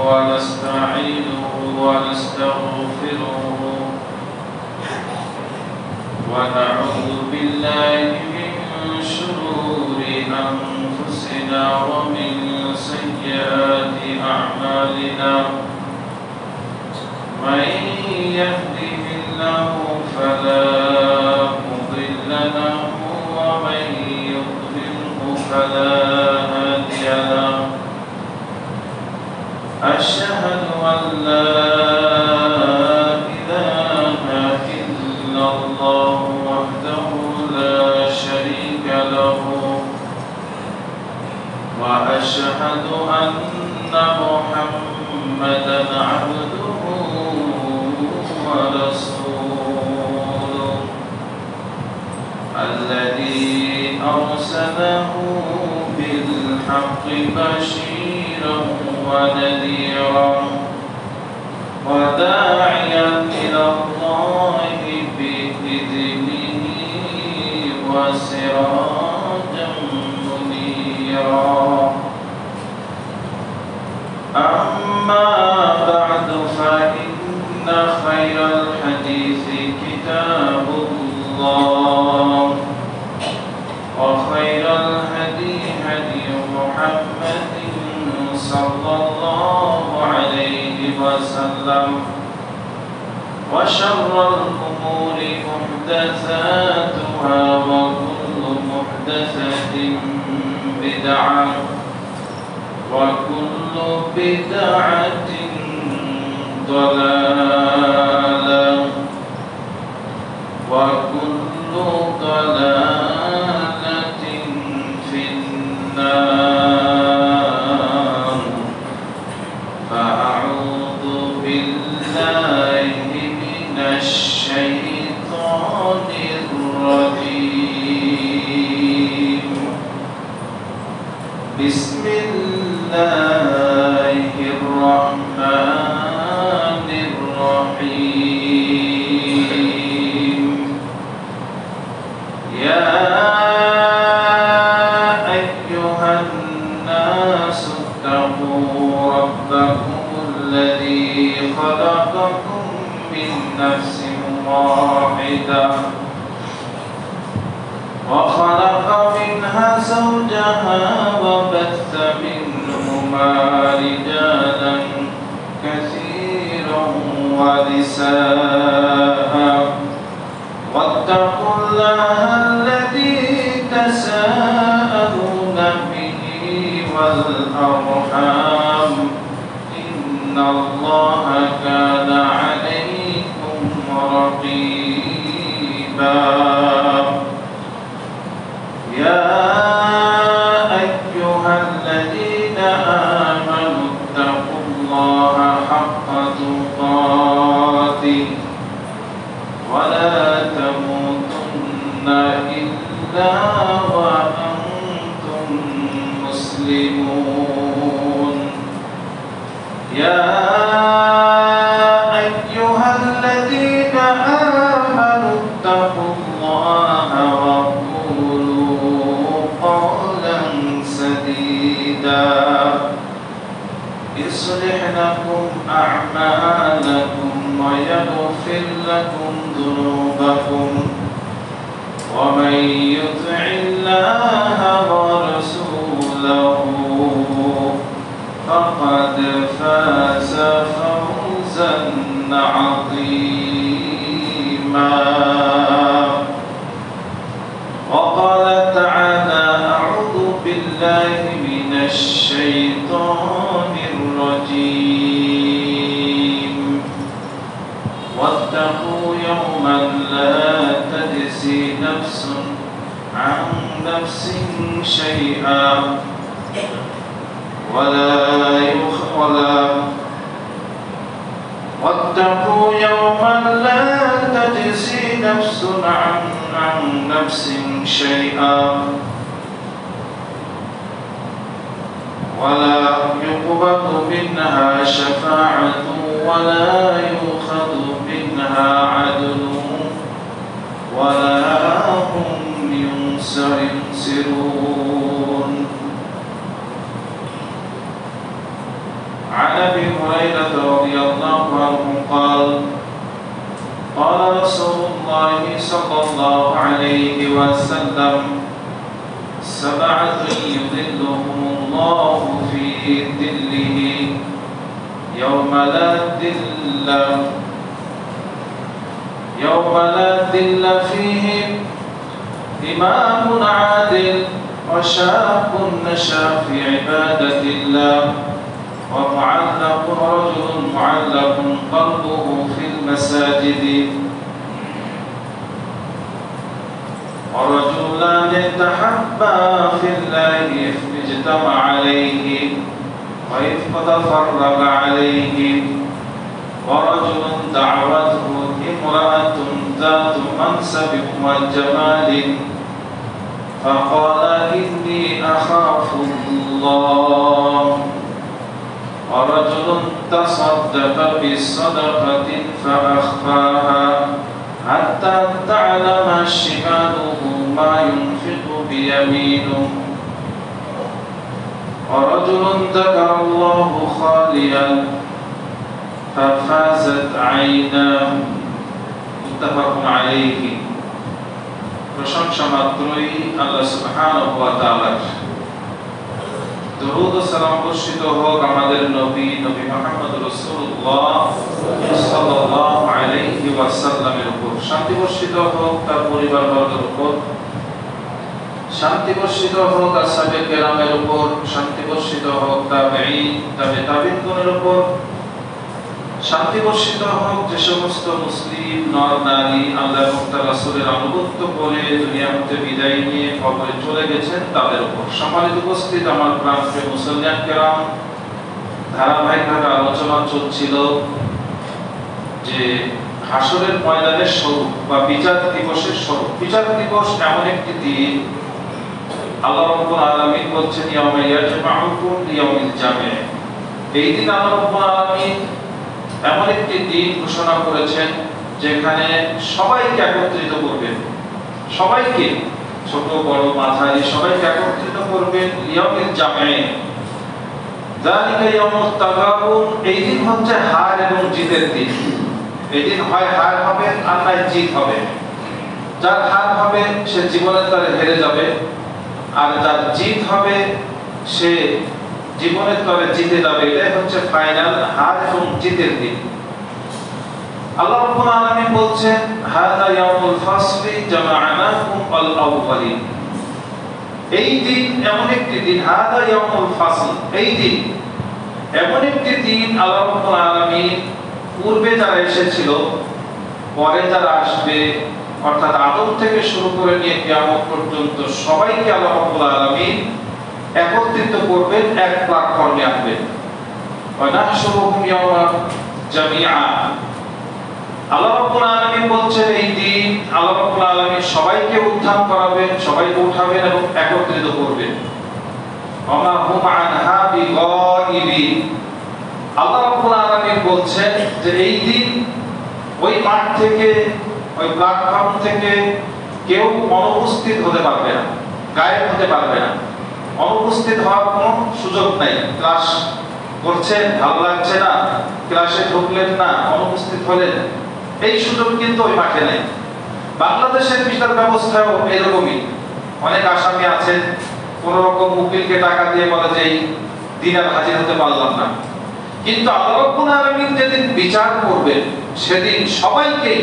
ونستعينه ونستغفره ونعوذ بالله من شرور أنفسنا ومن سيئات أعمالنا من يهده الله فلا مضل له ومن يضلله فلا هادي له أشهد أن لا إله إلا الله وحده لا شريك له وأشهد أن محمدا عبده ورسوله الذي أرسله بالحق بشيرا ونذيرا وداعيا إلى الله بإذنه وسراجا منيرا أما بعد فإن خير الحديث كتاب الله وخير الهدي هدي محمد صلى الله عليه وسلم وشر الأمور محدثاتها وكل محدثة بدعة وكل بدعة ضلالة وكل ضلالة في النار فأعوذ بالله من الشيطان الرجيم بسم الله الرحمن الرحيم يا أيها الناس اتقوا ربكم الذي خلقكم من نفس واحدة وخلق منها زوجها وبث منهما رجالا كثيرا ونساء واتقوا الله الذي تساءلون به والأرحام إن الله كان عليكم رقيبا يا أيها الذين آمنوا اتقوا الله حق تقاته ولا تموتن إلا وأنتم مسلمون يا أيها الذين آمنوا اتقوا الله يصلح لكم أعمالكم ويغفر لكم ذنوبكم ومن يطع الله ورسوله فقد فاز فوزا عظيما وقال تعالى أعوذ بالله من الشيطان الرجيم واتقوا يوما لا تجزي نفس عن نفس شيئا واتقوا يوما لا تجزي نفس عن نفس شيئا ولا يقبل منها شفاعة ولا يؤخذ منها عدل ولا هم ينصرون على أبي هريرة رضي الله عنه قال قال رسول الله صلى الله عليه وسلم سبعة يظلهم الله في ظله يوم لا ظل فيه إمام عادل وشاب نشأ في عبادة الله ورجل معلق قلبه في المساجد ورجلان تحبا في الله اجتمع عليه وإذ تفرق عليه ورجل دعوته امرأة ذات منصب وجمال فقال إني أخاف الله ورجل تصدق بصدقة فأخفاها حتى تعلم شماله ما ينفق بيمينه ورجل ذكر الله خاليا ففازت عيناه متفق عليه প্রশংসা মাত্রই আল্লাহ সুবহানাহু ওয়া তাআলার দরুদ ও সালাম বর্ষিত হোক আমাদের নবী মুহাম্মদ রাসূলুল্লাহ সাল্লাল্লাহু আলাইহি ওয়াসাল্লামের উপর শান্তি বর্ষিত হোক তার পরিবারবর্গের উপর শান্তি বর্ষিত হোক আসহাবে কেরামের উপর শান্তি বর্ষিত হোক তাবেঈনগণের উপর শান্তি বর্ষিত হোক যে সমস্ত মুসলিম নর নারী আল্লাহ এবং তার রাসূলের আনুগত্য করে দুনিয়া হতে বিদায় নিয়ে কবরে চলে গেছেন তাদের উপর। সম্মানিত উপস্থিত আমার প্রাণপ্রিয় মুসলমান কেরাম, ধারাবাহিকভাবে আলোচনা চলছিল যে হাসরের ময়দানের স্বরূপ বা বিচার দিবসের স্বরূপ। বিচার দিবস এমন একটি দিন আল্লাহ রাব্বুল আলামিন বলছেন ইয়াউমা ইয়াজমাউকুম লিয়াউমিল জামি'। এই দিন আল্লাহ রাব্বুল আলামিন এমন একটি দিন ঘোষণা করেছেন যেখানে সবাইকে একত্রিত করবেন, সবাইকে ছোট বড় মাঝারি সবাইকে একত্রিত করবেন লিয়াউমিল জামি'। যালিকা ইয়াউমুত তাগাবুন, এই দিন হচ্ছে হার এবং জিতের দিন। এই দিন হয় হার হবে আর নয় জিত হবে। যার হার হবে সে জীবনের তরে হেরে যাবে, আর যার জিত হবে সে জীবনের তরে জিতে যাবে। এটাই হচ্ছে ফাইনাল হার এবং জিতের দিন। আল্লাহ রাব্বুল আলামিন বলছেন হাযা ইয়াউমুল ফাসলি জামা'নাকুম আল আউয়ালিন। এই দিন এমন একটি দিন, হাযা ইয়াউমুল ফাসল, এই দিন এমন একটি দিন আল্লাহ রাব্বুল আলামিন পূর্বে যারা এসেছিল পরে যারা আসবে অর্থাৎ আদম থেকে শুরু করে নিয়ে কিয়ামত পর্যন্ত সবাইকে আল্লাহ রাব্বুল আলামিন একত্রিত করবেন, এক প্ল্যাটফর্মে আনবেন। ওয়া নাহশুরুহুম ইয়াওমা জামিআ। আল্লাহ রাব্বুল আলামিন বলছেন এই দিন আল্লাহ রাব্বুল আলামিন সবাইকে উত্থান করাবেন, সবাইকে উঠাবেন এবং একত্রিত করবেন। ওয়া মা হুম আনহা বিগাইবিন। আল্লাহ রাব্বুল আলামিন বলছেন যে এই দিন ওই মাঠ থেকে ওই প্ল্যাটফর্ম থেকে কেউ অনুপস্থিত হতে পারবে না, গায়েব হতে পারবে না। অনুপস্থিত হওয়ার কোনো সুযোগ নাই। ক্লাস করছেন, ভালো লাগছে না, ক্লাসে ঢুকলেন না, অনুপস্থিত হলেন, এই সুযোগ কিন্তু ওই মাঠে নাই। বাংলাদেশের বিচার ব্যবস্থাও এরকমই। অনেক আসামি আছেন কোন রকম উকিলকে টাকা দিয়ে বলে যে এই দিন আর হাজির হতে পারলাম না। কিন্তু আল্লাহ রাব্বুল আলামিন যেদিন বিচার করবেন সেদিন সবাইকে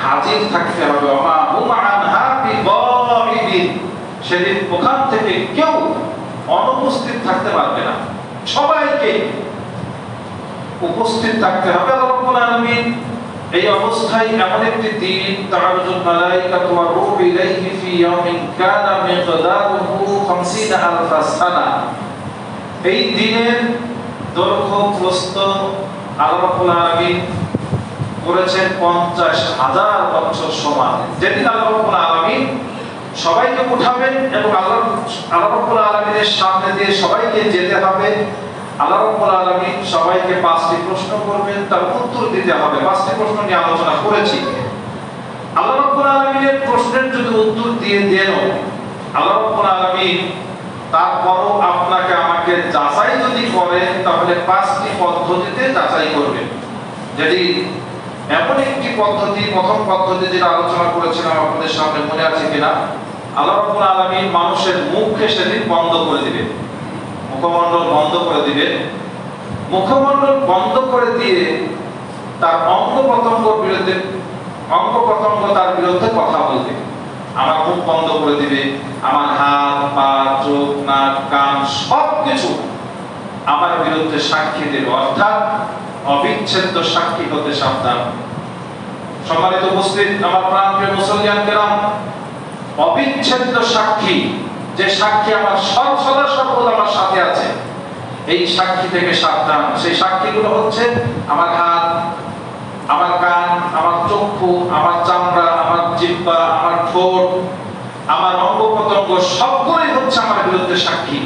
হাজির থাকতে হবে। ওয়া হুম আনহা বিগাইবিন। সেদিন ওখান থেকে কেউ অনুপস্থিত থাকতে পারবে না, সবাইকে উপস্থিত থাকতে হবে। আল্লাহ রাব্বুল আলামিন এই অবস্থায় এমন একটি দিন তাআরুজুল মালাইকাতু ওয়া রূহু ইলাইহি ফি ইয়াউমিন কানা মিকদারুহু 50000 সানা। এই দিনের দৈর্ঘ্য প্রস্থ আল্লাহ রাব্বুল আলামিন করেছেন 50000 বছর সমান। যেদিন আল্লাহ রাব্বুল আলামিন সবাইকে উঠাবেন এবং আল্লাহ রাব্বুল আলামিনের সামনে দিয়ে সবাইকে যেতে হবে। আল্লাহ রাব্বুল আলামিন সবাইকে 5টি প্রশ্ন করবেন, তার উত্তর দিতে হবে। 5টি প্রশ্ন নিয়ে আলোচনা করেছি। আল্লাহ রাব্বুল আলামিনের প্রশ্নের যদি উত্তর দিয়ে দেন, আল্লাহ রাব্বুল আলামিন তারপরও আপনাকে আমাকে যাচাই যদি করেন তাহলে 5টি পদ্ধতিতে যাচাই করবেন। যদি এমন একটি পদ্ধতি, প্রথম পদ্ধতি যেটা আলোচনা করেছিলাম আপনাদের সামনে মনে আছে কিনা, আল্লাহ রাব্বুল আলামিন মানুষের মুখকে সেদিন বন্ধ করে দিবেন, মুখমণ্ডল বন্ধ করে দিবেন। মুখমণ্ডল বন্ধ করে দিয়ে তার অঙ্গ প্রত্যঙ্গ তার বিরুদ্ধে কথা বলবে। আমার মুখ বন্ধ করে দিবে, আমার হাত, পা, চোখ, নাক, কান সবকিছু আমার বিরুদ্ধে সাক্ষী দেবে, অর্থাৎ অবিচ্ছেদ্য সাক্ষী হতে সাবধান। সম্মানিত উপস্থিত আমার প্রাণপ্রিয় মুসলমান কেরাম, অবিচ্ছেদ্য সাক্ষী, যে সাক্ষী আমার সদা সর্বদা আমার সাথে আছে, এই সাক্ষী থেকে সাবধান। সেই সাক্ষীগুলো হচ্ছে আমার হাত, আমার কান, আমার চক্ষু, আমার চামড়া, আমার জিহ্বা, আমার ঠোঁট, আমার অঙ্গ প্রত্যঙ্গ সবগুলোই হচ্ছে আমার বিরুদ্ধে সাক্ষী।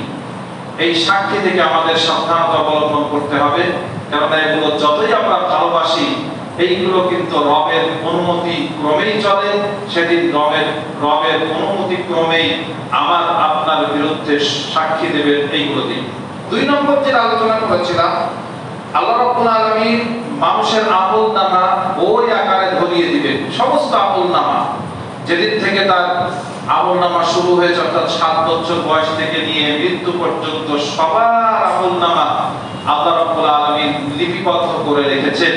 এই সাক্ষী থেকে আমাদের সাবধানতা অবলম্বন করতে হবে, কারণ এগুলো যতই আমরা ভালোবাসি, এইগুলো কিন্তু রবের অনুমতি ক্রমেই চলে। সেদিন রবের অনুমতি ক্রমেই আমার আপনার বিরুদ্ধে সাক্ষী দেবে এইগুলো দিয়ে। 2 নম্বর যেটা আলোচনা করেছিলাম, আল্লাহ রাব্বুল আলামিন মানুষের আমলনামা বই আকারে ধরিয়ে দিবেন, সমস্ত আমলনামা। যেদিন থেকে তার আমলনামা শুরু হয়েছে, অর্থাৎ 7 বছর বয়স থেকে নিয়ে মৃত্যু পর্যন্ত সবার আমলনামা আল্লাহ রাব্বুল আলামিন লিপিবদ্ধ করে রেখেছেন।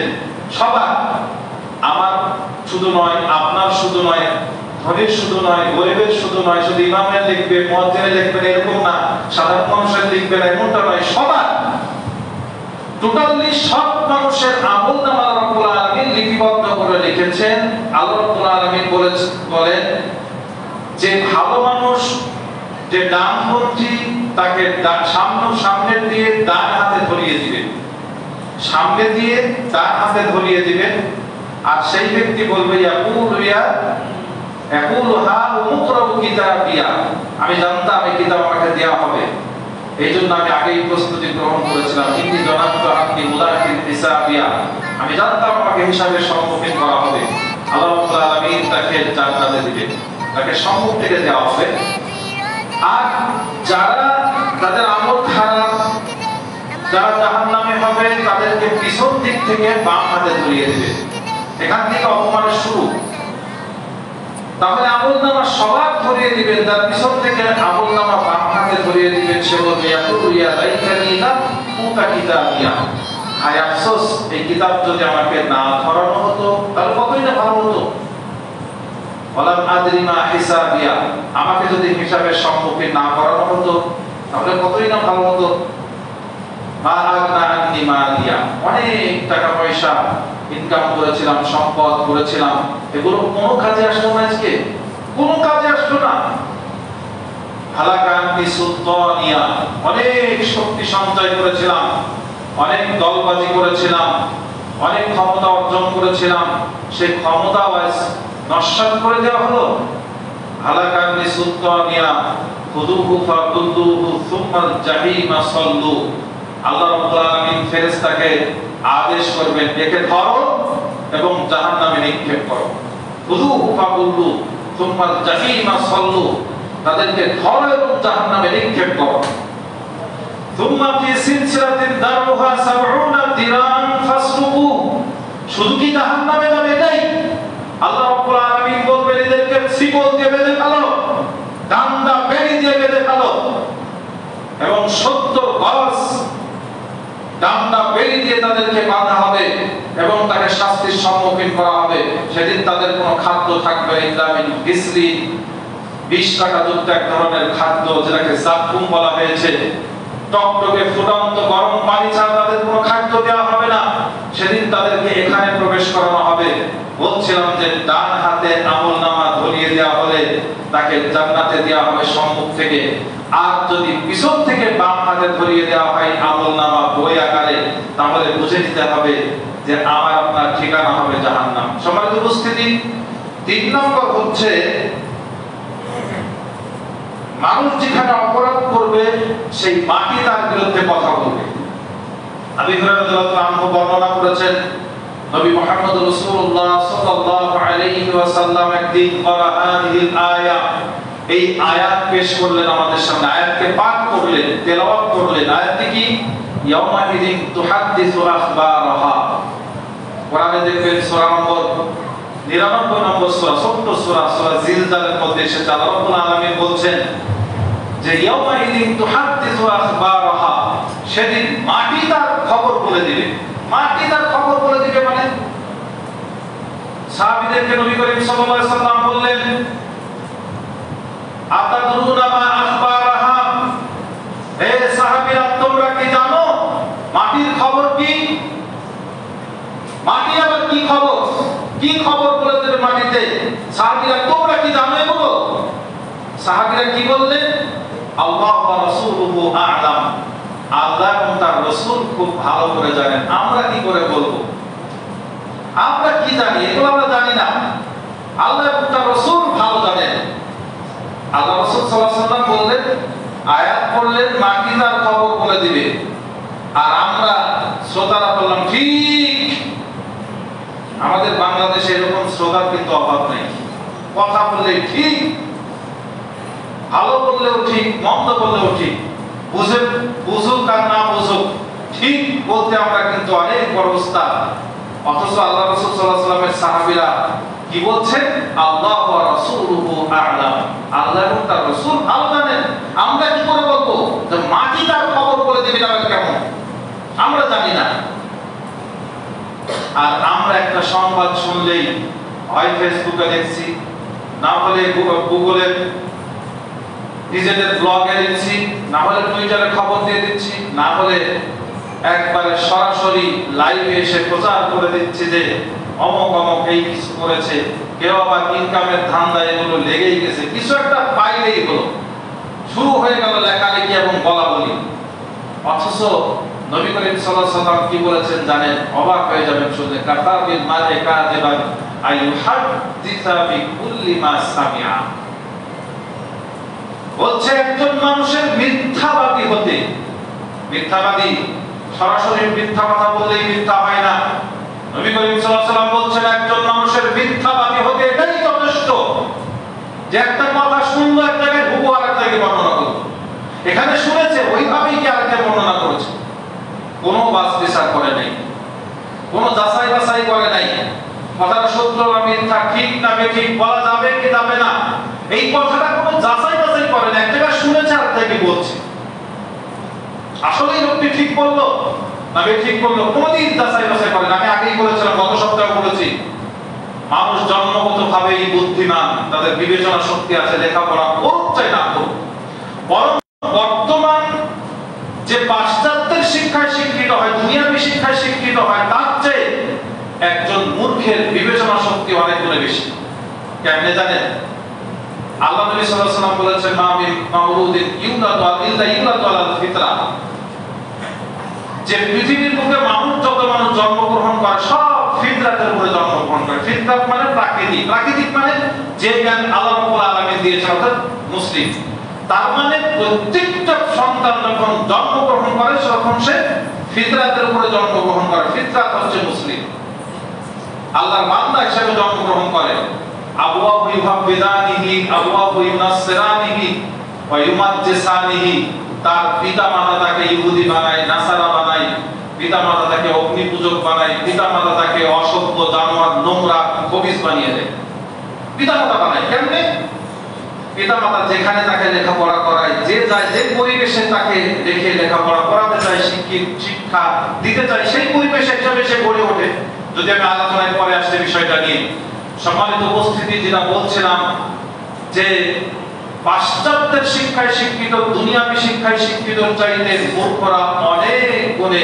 সবার, আমার শুধু নয়, আপনার শুধু নয়, ধনীর শুধু নয়, গরিবের শুধু নয়, শুধু ইমামের লিখবে, মুয়াজ্জিনের লিখবেন এরকম না, সাধারণ মানুষের লিখবেন এমনটা নয়, সবার, টোটালি সব মানুষের আমলনামা আল্লাহ রাব্বুল আলামিন লিপিবদ্ধ করে রেখেছেন। আল্লাহ রাব্বুল আলামিন বলেন যে ভালো মানুষ, যে ডানপন্থী, তাকে সামনের দিয়ে ডান হাতে ধরিয়ে দিবেন, সামনে দিয়ে ডান হাতে ধরিয়ে দিবেন। আর সেই ব্যক্তি বলবে আমি জানতাম এই কিতাব আমাকে দেওয়া হবে, এই জন্য আমি আগেই প্রস্তুতি গ্রহণ করেছিলাম। আমি জানতাম আমাকে হিসাবের সম্মুখীন করা হবে। আল্লাহ রাব্বুল আলামিন তাকে জান্নাতে দিবেন, তাকে সম্মুখ থেকে দেওয়া হবে। আর যারা, তাদের আমল খারাপ, যারা জাহান্নামে হবে, তাদেরকে পিছন দিক থেকে বাম হাতে ধরিয়ে দিবে। এখান থেকে অপমানের শুরু। তাহলে আমলনামা সবার ধরিয়ে দিবেন, তার পিছন থেকে আমলনামা বাম হাতে ধরিয়ে দিবেন। সে বলবে হায় আফসোস, এই কিতাব যদি আমাকে না ধরানো হতো তাহলে কতই না ভালো হতো। আমাকে যদি হিসাবের সম্মুখীন না করানো হতো তাহলে কতই না ভালো হতো। অনেক টাকা পয়সা ইনকাম করেছিলাম, সম্পদ করেছিলাম, এগুলো কোনো কাজে আসলো না, আজকে কোনো কাজে আসলো না। অনেক শক্তি সঞ্চয় করেছিলাম, অনেক দলবাজি করেছিলাম, অনেক ক্ষমতা অর্জন করেছিলাম, সেই ক্ষমতা নস্বাত করে দেওয়া হলো। হালাকানি সুলতানিয়া খুদুহু ফাকুদুহু সুম্মাল জাহিমা সাল্লু। আল্লাহ রাব্বুল আলামিন ফেরেশতাকে আদেশ করবেন, একে ধরো এবং জাহান্নামে নিক্ষেপ করো। খুদুহু ফাকুদু সুম্মাল জাহিমা সাল্লু, তাদেরকে ধরো এবং জাহান্নামে নিক্ষেপ করো। সুম্মা ফি সিলসিলাতিন দারুহা 70 দিরান ফাসলুকু। শুধু কি জাহান্নামে যাবে এটাই? আল্লাহ রাব্বুল আলামিন বলবেন, এদেরকে শিকল দিয়ে বেঁধে ফেলো, ডান্ডা বেড়ি দিয়ে বেঁধে ফেলো এবং 70 গজ ডান্ডা বেড়ি দিয়ে তাদেরকে বাঁধা হবে এবং তাকে শাস্তির সম্মুখীন করা হবে। সেদিন তাদের কোনো খাদ্য থাকবে না, গিসলিন, 20 টাকা যুক্ত এক ধরনের খাদ্য, যেটাকে জাকুম বলা হয়েছে। টকটকে ফুটন্ত গরম পানি ছাড়া তাদের কোনো খাদ্য দেওয়া হবে না। সেদিন তাদেরকে এখানে প্রবেশ করানো হবে। বলছিলাম যে ডান হাতে আমলনামা ধরিয়ে দেওয়া হলে তাকে জান্নাতে দেওয়া হবে সম্মুখ থেকে, আর যদি পিছন থেকে বাম হাতে ধরিয়ে দেওয়া হয় আমলনামা বই আকারে, তাহলে বুঝে নিতে হবে যে আমার আপনার ঠিকানা হবে জাহান্নাম। সম্মানিত উপস্থিতি, 3 নম্বর হচ্ছে মানুষ যেখানে অপরাধ করবে সেই মাটি তার বিরুদ্ধে কথা বলবে। আবু হুরায়রা রাদিয়াল্লাহু আনহু বর্ণনা করেছেন, নবী মুহাম্মদ রাসূলুল্লাহ সাল্লাল্লাহু আলাইহি ওয়াসাল্লাম একদিন পড়া হাদিহিল আয়া এই আয়াত পেশ করলেন আমাদের সামনে, আয়াতকে পাঠ করলেন, তেলাওয়াত করলেন। আয়াতটি কি? ইয়াউমা ইদিন তুহাদ্দিসু আখবারাহা। কোরআনে দেখবেন সূরা নম্বর 99 নম্বর সূরা, ছোট্ট সূরা, সূরা জিলজালের মধ্যে এসেছে আল্লাহ রাব্বুল আলামিন বলছেন যে ইয়াউমা ইদিন তুহাদ্দিসু আখবারাহা, সেদিন মাটি তার খবর বলে দিবে। মাটি তার খবর বলে দিবে মানে সাহাবীদেরকে নবী করিম সাল্লাল্লাহু আলাইহি সাল্লাম বললেন, আতাদরুনা মা আখবারাহা, হে সাহাবীরা তোমরা কি জানো মাটির খবর কি? মাটি আবার কি খবর? কি খবর বলে দেবে মাটিতে? সাহাবীরা তোমরা কি জানো এগুলো? সাহাবীরা কি বললেন? আল্লাহ ওয়া রাসূলুহু আ'লাম, আল্লাহ এবং তার রাসূল খুব ভালো করে জানেন, আমরা কি করে বলবো? আমরা কি জানি? এগুলো আমরা জানি না, আল্লাহ এবং তার রাসূল ভালো জানেন। আল্লাহ রাসূল সাল্লাল্লাহু আলাইহি ওয়াসাল্লাম বললেন, আয়াত পড়লেন, মাটি তার খবর বলে দিবে। আর আমরা শ্রোতারা বললাম ঠিক। আমাদের বাংলাদেশে এরকম শ্রোতার কিন্তু অভাব নেই, কথা বললে ঠিক, ভালো বললেও ঠিক, মন্দ বললেও ঠিক, বুঝুক আর না বুঝুক, ঠিক বলতে আমরা কিন্তু অনেক বড় উস্তাদ। অথচ আল্লাহ রাসূল সাল্লাল্লাহু আলাইহি ওয়াসাল্লামের সাহাবীরা কি বলছেন? আল্লাহ ওয়া রাসূলুহু আ'লাম, আল্লাহ এবং তার রাসূল ভালো জানেন। আমরা কি করে বলবো যে মাটি তার খবর বলে দিবে? না কেমন? আমরা জানি না। আর আমরা একটা সংবাদ শুনলেই হয় ফেসবুকে দেখছি, না হলে গুগলে নিজেদের ব্লগে দিচ্ছি, না হলে টুইটারে খবর দিয়ে দিচ্ছি, না হলে একবারে সরাসরি লাইভে এসে প্রচার করে দিচ্ছি যে অমুক অমুক এই কিছু করেছে। কেউ আবার ইনকামের ধান্দা এগুলো লেগেই গেছে, কিছু একটা পাইলেই হলো, শুরু হয়ে গেল লেখালেখি এবং বলাবলি। অথচ নবী করিম সাল্লাল্লাহু আলাইহি ওয়াসাল্লাম কি বলেছেন জানেন? অবাক হয়ে যাবেন শুনলে। কাতাবিল মার'i কাযিবান আইয়ুহাদ্দিসা বিকুল্লি মা সামিআ, বলছে একজন মানুষের মিথ্যাবাদী হতে, মিথ্যাবাদী সরাসরি মিথ্যা কথা বললেই মিথ্যা হয় না। নবী করিম সাল্লাল্লাহু আলাইহি ওয়াসাল্লাম বলছেন একজন মানুষের মিথ্যাবাদী হতে এটাই যথেষ্ট যে একটা কথা শুনলো এক জায়গায়, হুবহু আরেক জায়গায় বর্ণনা করলো। এখানে শুনেছে ওইভাবেই কি আরেকটা বর্ণনা করেছে, কোনো বাছ বিচার করে নাই, কোনো যাচাই বাছাই করে নাই, কথাটা সত্য না মিথ্যা, ঠিক না বেঠিক, বলা যাবে কি যাবে না, এই কথাটা কোনো যাচাই বাছাই করে না। এক জায়গায় শুনেছে আর থেকে বলছে, আসলে লোকটি ঠিক বললো না বেঠিক বললো, কোনোদিন যাচাই বাছাই করে না। আমি আগেই বলেছিলাম, গত সপ্তাহে বলেছি, মানুষ জন্মগতভাবেই বুদ্ধিমান, তাদের বিবেচনা শক্তি আছে, লেখাপড়া করুক চাই না করুক। বরং বর্তমান যে পাশ্চাত্যের শিক্ষায় শিক্ষিত হয়, দুনিয়াবী শিক্ষায় শিক্ষিত হয়, তার চেয়ে একজন মূর্খের বিবেচনা শক্তি অনেক গুণে বেশি। কেমনে জানেন? আল্লাহ নবী সাল্লাল্লাহু আলাইহি ওয়াসাল্লাম বলেছেন, মা মিন মাউলুদিন ইউলাদু ইল্লা ইউলাদু আলাল ফিতরা, যে পৃথিবীর বুকে মানুষ, যত মানুষ জন্মগ্রহণ করে সব ফিতরাতের উপরে জন্মগ্রহণ করে। ফিতরাত মানে প্রাকৃতিক, প্রাকৃতিক মানে যে জ্ঞান আল্লাহ রাব্বুল আলামিন দিয়েছেন, অর্থাৎ মুসলিম। তার মানে প্রত্যেকটা সন্তান যখন জন্মগ্রহণ করে তখন সে ফিতরাতের উপরে জন্মগ্রহণ করে। ফিতরাত হচ্ছে মুসলিম, আল্লাহর বান্দা হিসেবে জন্মগ্রহণ করে। আবওয়াহু ইউহাব্বিদানিহি আবওয়াহু ইউনাসসিরানিহি ওয়া ইউমাজ্জিসানিহি, তার পিতামাতা তাকে ইহুদি বানায়, নাসারা বানায়, পিতামাতা তাকে অগ্নি পূজক বানায়, পিতামাতা তাকে অসভ্য, জানোয়ার, নোংরা, খবিস বানিয়ে দেয়। পিতামাতা বানায় কেমনে? পিতামাতা যেখানে তাকে লেখাপড়া করায়, যে যায় যে পরিবেশে তাকে রেখে লেখাপড়া করাতে চায়, শিক্ষা দিতে চায়, সেই পরিবেশে হিসাবে সে গড়ে ওঠে। যদি আমি আলোচনায় পরে আসছে বিষয়টা নিয়ে, সম্মানিত উপস্থিতি, যেটা বলছিলাম যে পাশ্চাত্যের শিক্ষায় শিক্ষিত, দুনিয়াবী শিক্ষায় শিক্ষিত চাইতে মূর্খরা অনেক গুণে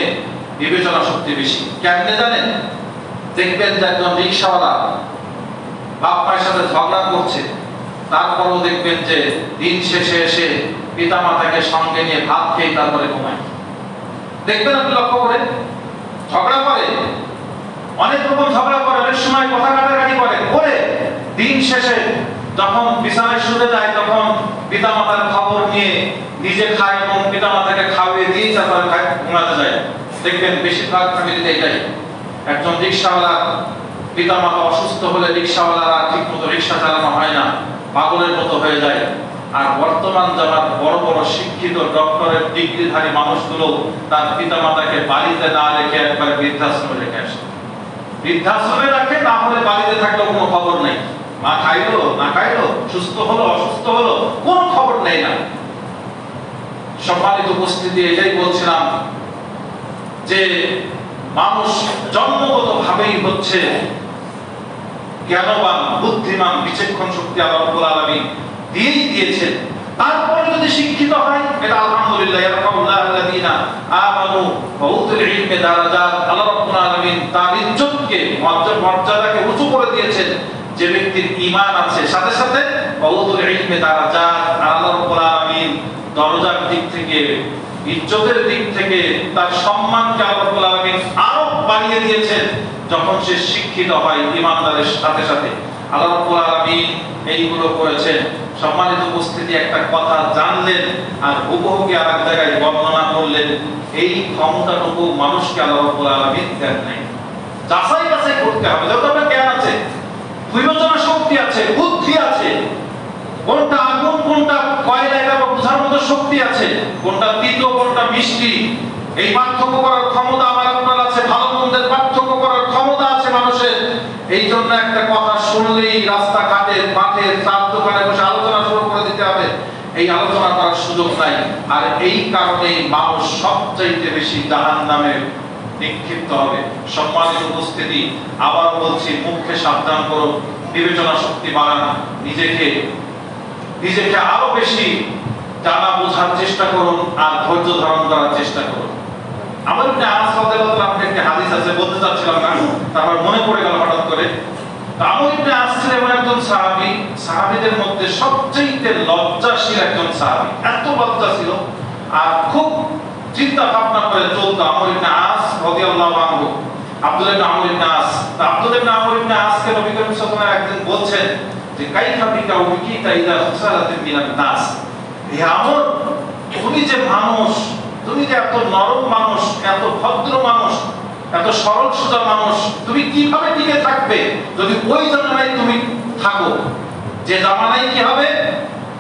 বিবেচনা শক্তি বেশি। কেমনে জানেন? দেখবেন যে একজন রিকশাওয়ালা বাপ মায়ের সাথে ঝগড়া করছে, তারপরও দেখবেন যে দিন শেষে এসে পিতা মাতাকে সঙ্গে নিয়ে ভাত খেয়ে তারপরে ঘুমায়। দেখবেন আপনি লক্ষ্য করে, ঝগড়া করে, অনেক রকম ঝগড়া করে, অনেক সময় কথা কাটাকাটি করে দিন শেষে যখন বিছানায় শুতে যায় তখন পিতা মাতার খবর নিয়ে নিজে খায় এবং পিতা মাতাকে খাওয়িয়ে দিয়ে তারপরে ঘুমাতে যায়। দেখবেন বেশিরভাগ ফ্যামিলিতে এটাই। একজন রিকশাওয়ালা পিতা মাতা অসুস্থ হলে রিকশাওয়ালারা ঠিক মতো রিকশা চালানো হয় না, পাগলের মতো হয়ে যায়। আর বর্তমান জামার বড় বড় শিক্ষিত ডক্টরের ডিগ্রিধারী মানুষগুলো তার পিতামাতাকে বাড়িতে না রেখে একবার বৃদ্ধাশ্রমে রেখে আসে। বৃদ্ধাশ্রমে রাখে, না হলে বাড়িতে থাকলেও কোনো খবর নেই। মা খাইলো না খাইলো, সুস্থ হলো অসুস্থ হলো, কোনো খবর নেই না। সম্মানিত উপস্থিতি, এটাই বলছিলাম যে মানুষ জন্মগত ভাবেই হচ্ছে জ্ঞানবান, বুদ্ধিমান, বিচক্ষণ শক্তি আল্লাহ রাব্বুল আলামিন দিয়েই দিয়েছেন। তারপরে যদি শিক্ষিত হয়, এটা আলহামদুলিল্লাহ, ইয়ারফাউল্লাহু আল্লাযীনা আমানু ওয়া উতুল ইলমে দারাজাত। আল্লাহ রাব্বুল আলামিন তার ইজ্জতকে, মর্যাদাকে উঁচু করে দিয়েছেন। যে ব্যক্তির ঈমান আছে, সাথে সাথে ওয়া উতুল ইলমে দারাজাত, আল্লাহ রাব্বুল আলামিন দরজার দিক থেকে, ইজ্জতের দিক থেকে তার সম্মানকে আল্লাহ রাব্বুল আলামিন আরো বাড়িয়ে দিয়েছেন যখন সে শিক্ষিত হয় ঈমানদারের সাথে সাথে। আল্লাহ রাব্বুল আলামিন এইগুলো করেছেন। সম্মানিত উপস্থিতি, একটা কথা জানলেন আর হুবহু আরেক জায়গায় বর্ণনা করলেন, এই ক্ষমতাটুকু মানুষকে আল্লাহ রাব্বুল আলামিন দেন নাই। যাচাই বাছাই করতে হবে। যত জ্ঞান আছে, বিবেচনা শক্তি আছে, বুদ্ধি আছে, কোনটা আগুন কোনটা কয়লা এটা বোঝার মতো শক্তি আছে, কোনটা তিতো কোনটা মিষ্টি, এই পার্থক্য করার ক্ষমতা আমার আপনার আছে। ভালো মন্দের পার্থক্য করার ক্ষমতা আছে মানুষের। এই জন্য একটা কথা শুনলেই রাস্তাঘাটে, মাঠে, চার দোকানে বসে আলোচনা শুরু করে দিতে হবে, এই আলোচনা করার সুযোগ নাই। আর এই কারণেই মানুষ সবচাইতে বেশি জাহান্নামে নিক্ষিপ্ত হবে। সম্মানিত উপস্থিতি, আবার বলছি, মুখে সাবধান করুন, বিবেচনা শক্তি বাড়ান, নিজেকে আরো বেশি জানা বোঝার চেষ্টা করুন আর ধৈর্য ধারণ করার চেষ্টা করুন। আমার ইবনে আনাস রাদিয়াল্লাহু তাআলা একটা হাদিস আছে, বলতে চাচ্ছিলাম না, তারপর মনে পড়ে গেল হঠাৎ করে। আমর ইবনে আস এমন একজন সাহাবী, সাহাবীদের মধ্যে সবচেয়ে লজ্জাশীল একজন সাহাবী। এত লজ্জা ছিল আর খুব চিন্তা ভাবনা করে চলতো আমর ইবনে আস রাদিয়াল্লাহু আনহু। আব্দুল্লাহ ইবনে আমর ইবনে আস, আব্দুল্লাহ ইবনে আমর ইবনে আসকে নবী করিম সাল্লাল্লাহু আলাইহি ওয়াসাল্লাম একদিন বলছেন যে কাইফা বিকা উকিতা ইদা খুসালাত মিনান নাস। হে আমর, তুমি যে মানুষ, তুমি যে এত নরম মানুষ, এত ভদ্র মানুষ, এত সরল সোজা মানুষ, তুমি কিভাবে টিকে থাকবে যদি ওই জামানায় তুমি থাকো? যে জামানায় কি হবে?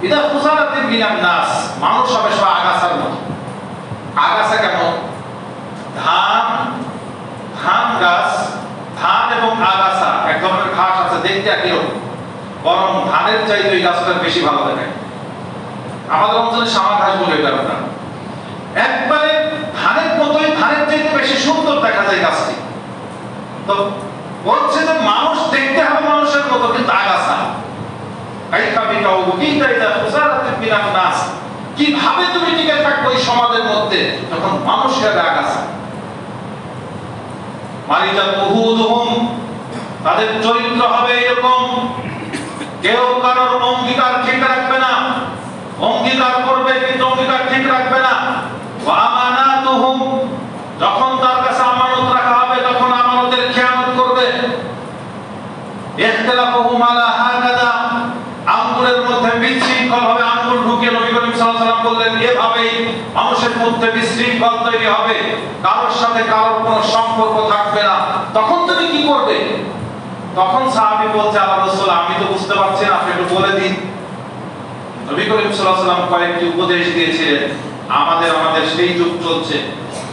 ইদা খুসালাত মিনান নাস, মানুষ হবে সব আগাছার মতো। আগাছা কেমন? ধান গাছ, ধান এবং আগাছা এক ধরনের ঘাস আছে, দেখতে একই রকম, বরং ধানের চাইতে ওই গাছটা বেশি ভালো দেখায়। আমাদের অঞ্চলে শামা ঘাস বলে এটা আমরা, একবারে ধানের মতোই, ধানের চাইতে বেশি সুন্দর দেখা যায় গাছটি। তো বলছে যে মানুষ দেখতে হবে মানুষের মতো, কিন্তু আগাছা। কিভাবে তুমি টিকে থাকবে ওই সমাজের মধ্যে যখন মানুষ হবে আগাছা? তাদের চরিত্র হবে এরকম, কেউ কারোর অঙ্গীকার ঠিক রাখবে না, অঙ্গীকার করবে কিন্তু অঙ্গীকার ঠিক রাখবে না। যখন তার কাছে আমানত রাখা হবে তখন আমানতের খেয়ানত করবে। আঙ্গুলের মধ্যে বিশৃঙ্খল হবে, আঙ্গুল ঢুকে নবী করিম সাল্লাল্লাহু আলাইহি ওয়াসাল্লাম বললেন এভাবেই মানুষের মধ্যে বিশৃঙ্খল তৈরি হবে, কারোর সাথে কারোর কোনো সম্পর্ক থাকবে না। তখন তুমি কি করবে? তখন সাহাবী বলছে, আল্লাহর রাসূল, আমি তো বুঝতে পারছি না, আপনি একটু বলে দিন। নবী করিম সাল্লাল্লাহু আলাইহি ওয়াসাল্লাম কয়েকটি উপদেশ দিয়েছিলেন। আমাদের সেই যুগ চলছে,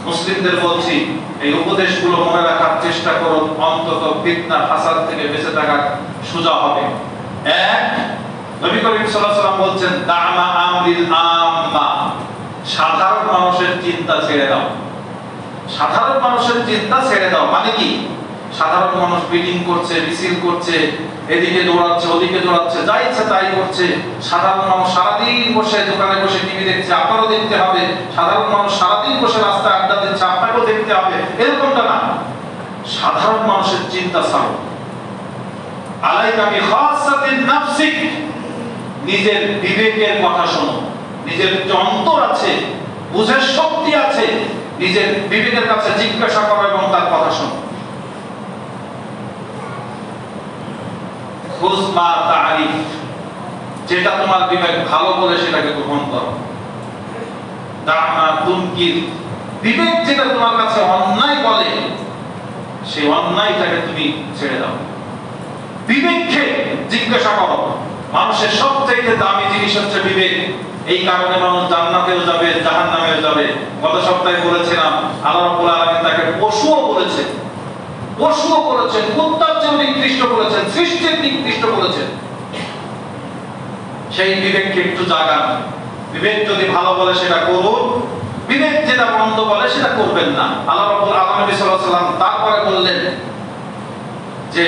মুসলিমদের বলছি, এই উপদেশগুলো মনে রাখার চেষ্টা করুন, অন্তত ফিতনা ফাসাদ থেকে বেঁচে থাকার সোজা হবে। এক, নবী করিম সাল্লাল্লাহু আলাইহি ওয়াসাল্লাম বলছেন, দা'মা আমরিল আম্মা, সাধারণ মানুষের চিন্তা ছেড়ে দাও। সাধারণ মানুষের চিন্তা ছেড়ে দাও মানে কি? সাধারণ মানুষ মিটিং করছে, মিছিল করছে, এদিকে দৌড়াচ্ছে, ওদিকে দৌড়াচ্ছে, যা ইচ্ছা তাই করছে। সাধারণ মানুষ সারাদিন বসে দোকানে বসে টিভি দেখছে, আপনারও দেখতে হবে। সাধারণ মানুষ সারাদিন বসে রাস্তায় আড্ডা দিচ্ছে, আপনাকেও দেখতে হবে। এরকমটা না, সাধারণ মানুষের চিন্তা ছাড়ো। আলাইকা বিখাসাতিন নাফসিক, নিজের বিবেকের কথা শোনো। নিজের যে অন্তর আছে, বুঝের শক্তি আছে, নিজের বিবেকের কাছে জিজ্ঞাসা করো এবং তার কথা শোনো। খুজ মা তারিফ, যেটা তোমার বিবেক ভালো বলে সেটাকে গ্রহণ করো। দা'মা তুনকির, বিবেক যেটা তোমার কাছে অন্যায় বলে সেই অন্যায়টাকে তুমি ছেড়ে দাও। বিবেককে জিজ্ঞাসা করো, মানুষের সবচেয়ে দামি জিনিস হচ্ছে বিবেক। এই কারণে মানুষ জান্নাতেও যাবে, জাহান্নামেও যাবে। গত সপ্তাহে বলেছিলাম আল্লাহ রাব্বুল আলামিন তাকে পশুও বলেছেন, কুত্তার চেয়ে নিকৃষ্ট বলেছেন, সৃষ্টির নিকৃষ্ট বলেছেন। সেই বিবেককে একটু জাগান। বিবেক যদি ভালো বলে সেটা করুন, বিবেক যেটা মন্দ বলে সেটা করবেন না। আল্লাহ রাব্বুল আলামিন সাল্লাল্লাহু আলাইহি ওয়াসাল্লাম তারপরে বললেন যে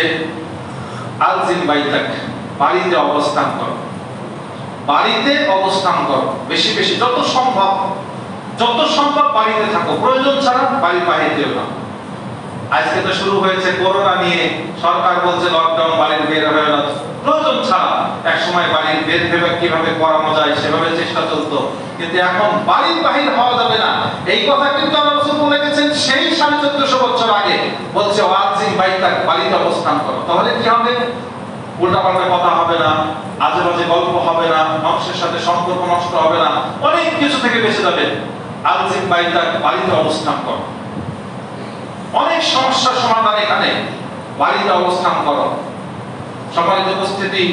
আলজিম বাইতাক, বাড়িতে অবস্থান করো, বাড়িতে অবস্থান করো, বেশি বেশি যত সম্ভব বাড়িতে থাকো, প্রয়োজন ছাড়া বাড়ির বাইরে যেও না। আজকে তো শুরু হয়েছে করোনা নিয়ে, সরকার বলছে লকডাউন, বাড়ির বের হবে না, প্রয়োজন ছাড়া। এক সময় বাড়ির বের ভেবে কিভাবে করানো যায় সেভাবে চেষ্টা চলতো, কিন্তু এখন বাড়ির বাহির হওয়া যাবে না। এই কথা কিন্তু আল্লাহ রাসূল বলে গেছেন সেই 1450 বছর আগে। বলছে ওয়াজিম বাইতাক, বাড়িতে অবস্থান করো। তাহলে কি হবে? উল্টাপাল্টা কথা হবে না, আজে বাজে গল্প হবে না, মানুষের সাথে সম্পর্ক নষ্ট হবে না, অনেক কিছু থেকে বেঁচে যাবে। আলজিম বাইতাক, বাড়িতে অবস্থান করো। অনেক সমস্যার সমাধান এখানে, বাড়িতে অবস্থান করো। সম্মানিত উপস্থিতি,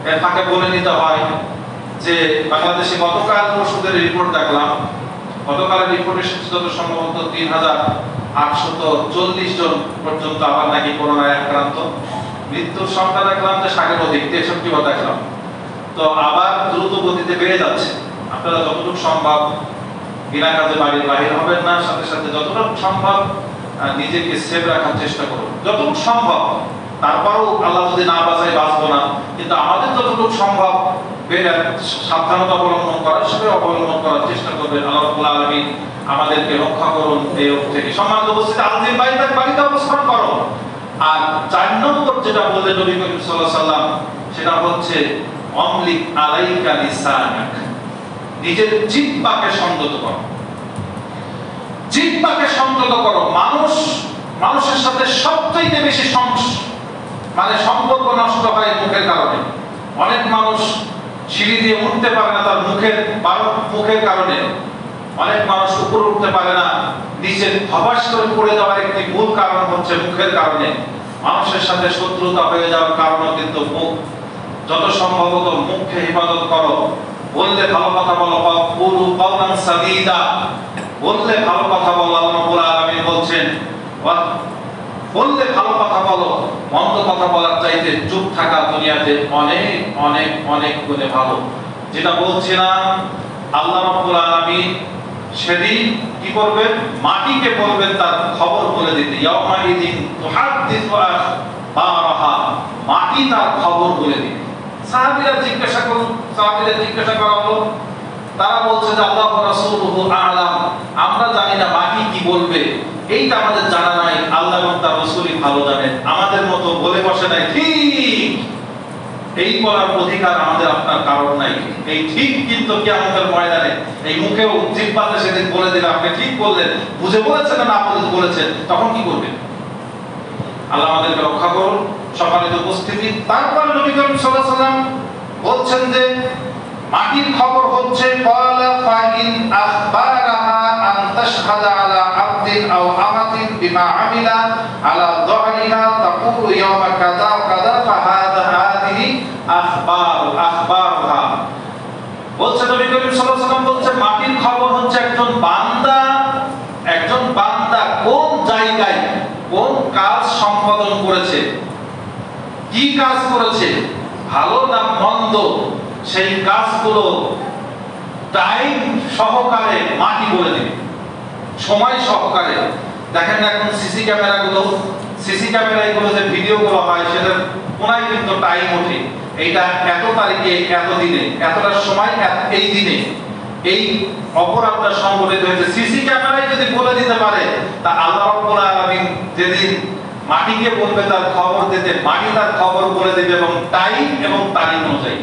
এর ফাঁকে বলে নিতে হয় যে বাংলাদেশে গতকাল পরশুদের রিপোর্ট দেখলাম, গতকালের রিপোর্টে যত সম্ভবত 3840 জন পর্যন্ত আবার নাকি করোনায় আক্রান্ত। মৃত্যুর সংখ্যা দেখলাম যে 60-এর অধিক, 63 দেখলাম। তো আবার দ্রুত গতিতে বেড়ে যাচ্ছে। আপনারা যতটুকু সম্ভব বিনা কাজে বাড়ির বাহির হবেন না, সাথে সাথে যতটুকু সম্ভব নিজেকে সেভ রাখার চেষ্টা করুন, যতটুকু সম্ভব। তারপরেও আল্লাহ যদি না বাঁচায় বাঁচবো না, কিন্তু আমাদের যতটুকু সম্ভব সাবধানতা অবলম্বন করার, সেটা অবলম্বন করার চেষ্টা করবেন। আল্লাহ রাব্বুল আলামিন আমাদেরকে রক্ষা করুন এই রোগ থেকে। সম্মানিত উপস্থিতি, আলজিম বাইতাক, বাড়িতে অবস্থান করো। আর 4 নম্বর যেটা বললেন নবী করিম সাল্লাল্লাহু আলাইহি ওয়াসাল্লাম, সেটা হচ্ছে অমলিক আলাইকা লিসানাক, নিজের জিহ্বাকে সংযত করো। জিহ্বাকে সংযত করো। মানুষের সাথে সবচেয়ে বেশি সম্পর্ক নষ্ট হয় মুখের কারণে। অনেক মানুষ সিঁড়ি দিয়ে উঠতে পারে না তার মুখের কারণে। অনেক মানুষ উপরে উঠতে পারে না, নিচে ধপাস করে পড়ে যাওয়ার একটি মূল কারণ হচ্ছে মুখের কারণে। মানুষের সাথে শত্রুতা হয়ে যাওয়ার কারণ কিন্তু মুখ। যত সম্ভবত মুখকে হেফাজত করো। বললে ভালো কথা বলো, কুলু কাওলান সাদীদা, বললে ভালো কথা বলো। আল্লাহ রাব্বুল আলামিন বলছেন বললে ভালো কথা বলো, মন্দ কথা বলার চাইতে চুপ থাকা দুনিয়াতে অনেক অনেক অনেক গুণে ভালো। যেটা বলছিলাম, আল্লাহ রাব্বুল আলামিন সেদিন কি করবেন? মাটিকে বলবেন তার খবর বলে দিতে। ইয়াউমা ইদিন তুহাদ্দিসু আখবারাহা, মাটি তার খবর বলে দিবে। সাহাবীরা জিজ্ঞাসা করা হলো, তারা বলছে যে আল্লাহ ওয়া রাসূলুহু আ'লাম, আমরা জানি না মাটি কি বলবে, এইটা আমাদের জানা নাই, আল্লাহ এবং তার রাসূলই ভালো জানেন। আমাদের মতো বলে বসে নাই ঠিক, এই বলার অধিকার আমাদের আপনার কারণ নাই। এই ঠিক কিন্তু কিয়ামতের ময়দানে এই মুখেও জিহ্বাতে সেদিন বলে দিলে আপনি ঠিক বললেন, বুঝে বলেছেন না বুঝে বলেছেন, তখন কি করবেন? আল্লাহ আমাদেরকে রক্ষা করুন। সম্মানিত উপস্থিতি, তারপরে নবী করিম সাল্লাল্লাহু আলাইহি ওয়াসাল্লাম বলছেন যে মাটির খবর হচ্ছে ক্বালা ফাইন আখবারাহা আন তাশহাদা আলা আবদিন আও আমাতিন বিমা আমিলা আলা যাহরিহা তাকুলু ইয়াওমা কাযা কাযা ফাহাদিহি আখবারুহা। বলছে নবী করিম সাল্লাল্লাহু আলাইহি ওয়াসাল্লাম বলছে মাটির খবর হচ্ছে একজন বান্দা কোন জায়গায় কোন কাজ সম্পাদন করেছে, কি কাজ করেছে, ভালো না মন্দ, সেই কাজগুলো টাইম সহকারে মাটি বলে দিবে, সময় সহকারে। দেখেন না এখন সিসি ক্যামেরায় যে ভিডিওগুলো হয়, সেটার কোনায় কিন্তু টাইম ওঠে, এইটা এত তারিখে এত দিনে এতটার সময় এই দিনে এই অপরাধটা সংঘটিত হয়েছে। সিসি ক্যামেরায় যদি বলে দিতে পারে, তা আল্লাহ রাব্বুল আলামিন যেদিন মাটিকে বলবে তার খবর দিতে, মাটি তার খবর বলে দেবে এবং টাইম এবং তারিখ অনুযায়ী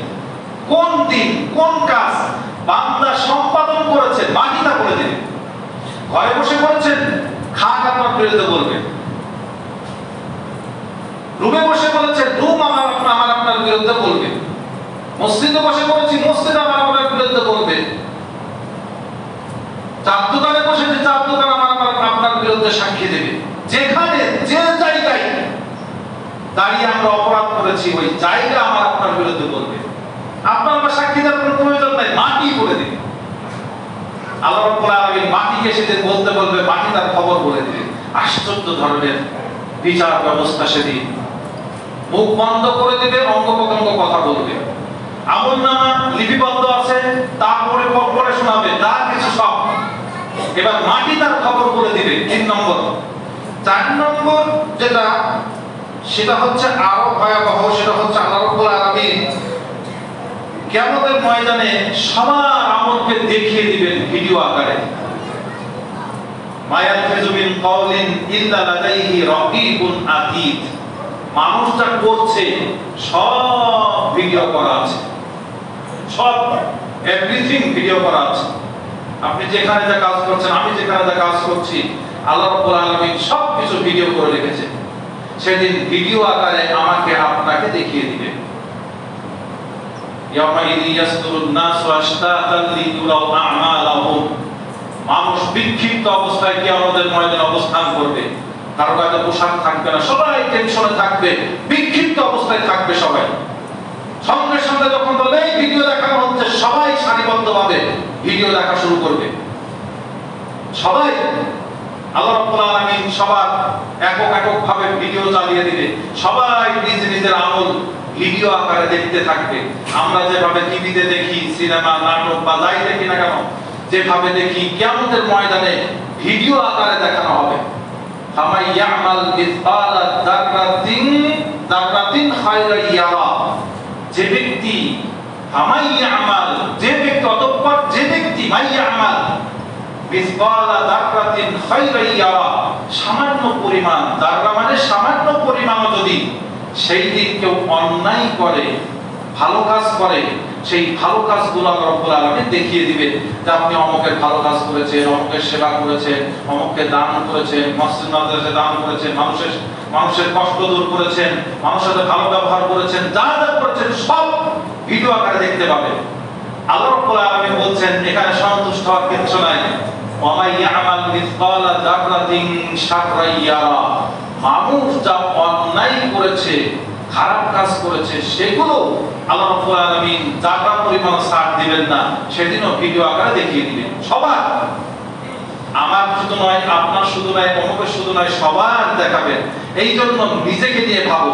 কোন দিন কোন কাজ বান্দা সম্পাদন করেছে, মাটি তা বলে দেবে। ঘরে বসে করেছেন, খাট আপনার বিরুদ্ধে বলবে। রুমে বসে বলেছেন, রুম আপনার বিরুদ্ধে বলবে। মসজিদে বসে করেছি, মসজিদ আপনার বিরুদ্ধে বলবে। চার দোকানে বসে যে চার দোকান আপনার বিরুদ্ধে সাক্ষী দেবে। যেখানে যে জায়গায় দাঁড়িয়ে আমরা অপরাধ করেছি, ওই জায়গা আপনার বিরুদ্ধে বলবে। আপনার বা সাক্ষী দেওয়ার কোনো প্রয়োজন নাই, মাটি বলে দিবে। আল্লাহ রাব্বুল আলামিন মাটিকে সেদিন বলতে বলবে, মাটি তার খবর বলে দিবে। আশ্চর্য ধরনের বিচার ব্যবস্থা সেদিন। মুখ বন্ধ করে দিবে, অঙ্গ প্রত্যঙ্গ কথা বলবে। আমলনামা লিপিবদ্ধ আছে, তারপরে পড়ে শোনাবে, যা কিছু সব। এবার মাটি তার খবর বলে দিবে। 3 নম্বর। 4 নম্বর যেটা, সেটা হচ্ছে আরো ভয়াবহ। সেটা হচ্ছে আল্লাহ রাব্বুল আলামিন কিয়ামতের ময়দানে সবার আমলকে দেখিয়ে দিবেন ভিডিও আকারে। মায়ালফিযু মিন কাওলিন ইল্লা লাদাইহি রাকীবুন আতীদ। মানুষ যা করছে সব ভিডিও করা আছে, সব এভরিথিং ভিডিও করা আছে। আপনি যেখানে যা কাজ করছেন, আমি যেখানে যা কাজ করছি, আল্লাহ রাব্বুল আলামিন সবকিছু ভিডিও করে রেখেছেন। সেদিন ভিডিও আকারে আমাকে আপনাকে দেখিয়ে দিবেন। ইয়াউমাইযি ইয়াসদুরুন নাসু আশতাতান লিয়ুরাউ আ'মালাহুম। মানুষ বিক্ষিপ্ত অবস্থায় কিয়ামতের ময়দানে অবস্থান করবে। কারো কাছে পোশাক থাকবে না, সবাই টেনশনে থাকবে, বিক্ষিপ্ত অবস্থায় থাকবে সবাই। সঙ্গে সঙ্গে যখন বলে এই ভিডিও দেখানো হচ্ছে, সবাই সারিবদ্ধভাবে ভিডিও দেখা শুরু করবে। সবাই, আল্লাহ রাব্বুল আলামিন সবার একক ভাবে ভিডিও চালিয়ে দিবে। সবাই নিজ নিজের আমল ভিডিও আকারে দেখতে থাকবে। আমরা যেভাবে টিভিতে দেখি, সিনেমা, নাটক বা যাই দেখি না কেন, যেভাবে দেখি, কিয়ামতের ময়দানে ভিডিও আকারে দেখানো হবে। ফামাই ইয়ামাল মিসকালা যাররাতিন খায়রান ইয়ারা। যে ব্যক্তি ফামাই ইয়ামাল, যে ব্যক্তি, অতঃপর যে ব্যক্তি, মাই ইয়ামাল মিসকালা যাররাতিন খায়রান ইয়ারা, সামান্য পরিমাণ, যাররা মানে সামান্য পরিমাণও যদি সেই দিন কেউ অন্যায় করে, ভালো কাজ করে, সেই ভালো কাজগুলো আল্লাহ রাব্বুল আলামিন দেখিয়ে দিবেন যে আপনি অমুকের ভালো কাজ করেছেন, অমুকের সেবা করেছেন, অমুককে দান করেছেন, মসজিদ মাদ্রাসা দান করেছেন, মানুষের কষ্ট দূর করেছেন, মানুষের সাথে ভালো ব্যবহার করেছেন, যা যা করেছেন সব ভিডিও আকারে দেখতে পাবেন। আল্লাহ রাব্বুল আলামিন বলছেন এখানে সন্তুষ্ট হওয়ার কিছু নাই। ওয়া ইয়ামাল মিসকালা যাররাতিন শাররান ইয়ারা। মানুষ যা অন্যায় করেছে, খারাপ কাজ করেছে, সেগুলো আল্লাহ রাব্বুল আলামিন যারা পরিমাণ ছাড় দিবেন না, সেদিনও ভিডিও আকারে দেখিয়ে দিবেন সবার। আমার শুধু নয়, আপনার শুধু নয়, অমুকের শুধু নয়, সবার দেখাবেন। এই জন্য নিজেকে নিয়ে ভাবো।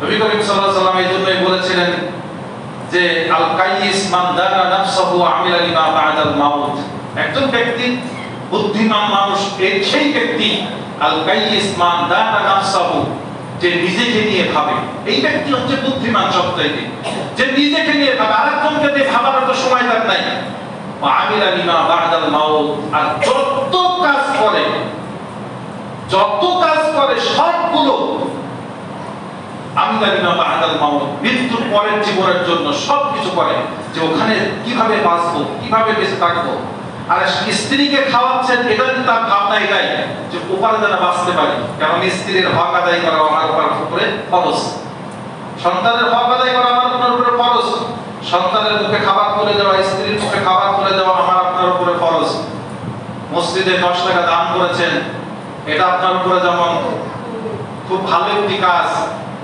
নবী করিম সাল্লাল্লাহু আলাইহি ওয়াসাল্লাম এই জন্যই বলেছিলেন যে আল কাইয়িস মান দানা নাফসাহু ওয়া আমিলা লিমা বা'দাল মাউত। একজন ব্যক্তি, বুদ্ধিমান মানুষ সেই ব্যক্তি, আল কাইয়িস মান দানা নাফসাহু, যে নিজেকে নিয়ে ভাবে। এই ব্যক্তি হচ্ছে বুদ্ধিমান সবচাইতে, যে নিজেকে নিয়ে ভাবে, আরেকজনকে নিয়ে ভাবার তো সময় তার নাই। ওয়া আমিলা লিমা বা'দাল মাউত। আর যত কাজ করে সবগুলো আমিলা লিমা বা'দাল মাউত, মৃত্যুর পরের জীবনের জন্য সবকিছু করে, যে ওখানে কিভাবে বাঁচবো, কিভাবে বেঁচে থাকবো। আর স্ত্রীকে খাওয়াচ্ছেন, এটা তার ভাবনা এটাই যে উপরে যেন বাঁচতে পারি, কারণ স্ত্রীর হক আদায় করা আমার উপরে ফরজ, সন্তানের হক আদায় করা আমার উপরে ফরজ, সন্তানের মুখে খাবার তুলে দেওয়া, স্ত্রীর মুখে খাবার তুলে দেওয়া আমার আপনার উপরে ফরজ। মসজিদে 10 টাকা দান করেছেন, এটা আপনার উপরে যেমন খুব ভালো একটি কাজ,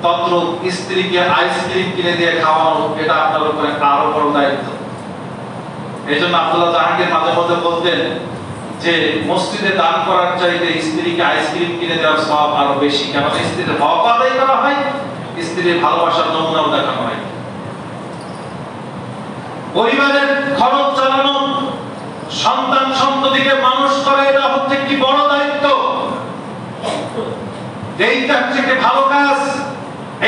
তদ্রূপ স্ত্রীকে আইসক্রিম কিনে দিয়ে খাওয়ানো, এটা আপনার উপরে আরো বড় দায়িত্ব। এই জন্য আব্দুল্লাহ জাহাঙ্গীর মাঝে মধ্যে বলতেন যে মসজিদে দান করার চাইতে স্ত্রীকে আইসক্রিম কিনে দেওয়ার সওয়াব আরো বেশি, কারণ স্ত্রীর হক আদায় করা হয়, স্ত্রীর ভালোবাসার নমুনাও দেখানো হয়। পরিবারের খরচ চালানো, সন্তান সন্ততিকে মানুষ করা, এটা হচ্ছে একটি বড় দায়িত্ব। এইটা হচ্ছে একটি ভালো কাজ।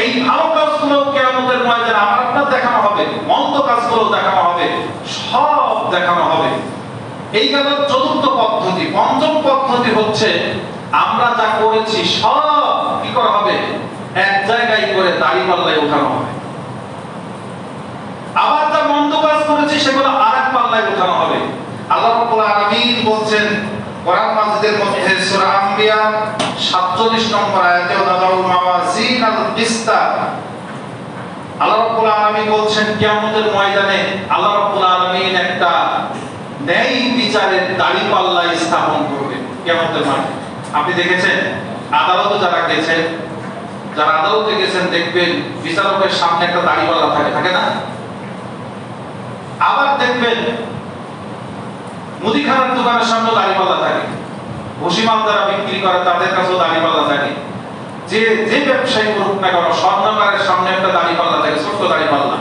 এই ভালো কাজগুলো কিয়ামতের ময়দানে আমার আপনার দেখানো হবে, মন্দ কাজগুলো দেখানো হবে, সব দেখানো হবে। এই গেল চতুর্থ পদ্ধতি। পঞ্চম পদ্ধতি হচ্ছে আমরা যা করেছি সব কি করা হবে, এক জায়গায় করে দাঁড়িপাল্লায় উঠানো হবে। আবার যা মন্দ কাজ করেছি সেগুলো আরেক পাল্লায় উঠানো হবে। আল্লাহ রাব্বুল আলামিন বলছেন কোরআন মাজিদের মধ্যে সূরা আম্বিয়া 47 নম্বর আয়াতে, ওয়াদাউল মাওয়াজিনাল কিসতা। আল্লাহ রাব্বুল আলামিন বলছেন কিয়ামতের ময়দানে আল্লাহ রাব্বুল আলামিন একটা ন্যায় বিচারের দাঁড়িপাল্লা স্থাপন করবেন কিয়ামতের মাঠে। আপনি দেখেছেন আদালতে যারা গেছেন, যারা আদালতে গেছেন দেখবেন বিচারকের সামনে একটা দাড়িপাল্লা থাকে না? আবার দেখবেন মুদিখানার দোকানের সামনে দাড়িপাল্লা থাকে, ভুসিমাল যারা বিক্রি করে তাদের কাছেও দাড়িপাল্লা থাকে। যে ব্যবসায়ী করুক না কেন, স্বর্ণকারের সামনে একটা দাড়িপাল্লা থাকে, ছোট্ট দাড়িপাল্লা।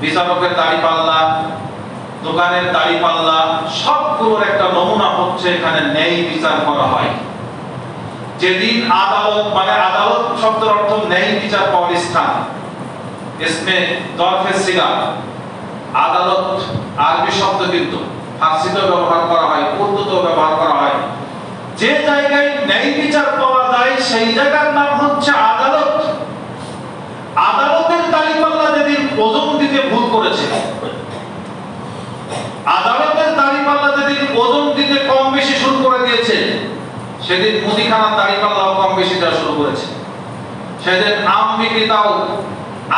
বিচারকের দাড়িপাল্লা, দোকানের দাড়িপাল্লা, সবগুলোর একটা নমুনা হচ্ছে এখানে ন্যায় বিচার করা হয়। যেদিন আদালত, মানে আদালত শব্দের অর্থ ন্যায় বিচার পাওয়ার স্থান, ইসমে দরফে সিগা, আদালত আরবি শব্দ কিন্তু ফার্সিতেও ব্যবহার করা হয়, উর্দুতেও ব্যবহার করা হয়। যে জায়গায় ন্যায় বিচার পাওয়া যায় সেই জায়গার নাম হচ্ছে আদালত। আদালতের দাড়িপাল্লা যেদিন ওজন দিতে ভুল করেছে, আদালতের দাড়িপাল্লা যেদিন ওজন দিতে কম বেশি শুরু করে দিয়েছে, সেদিন মুদিখানার দাড়িপাল্লাও কম বেশি দেওয়া শুরু করেছে। সেদিন আম বিক্রেতাও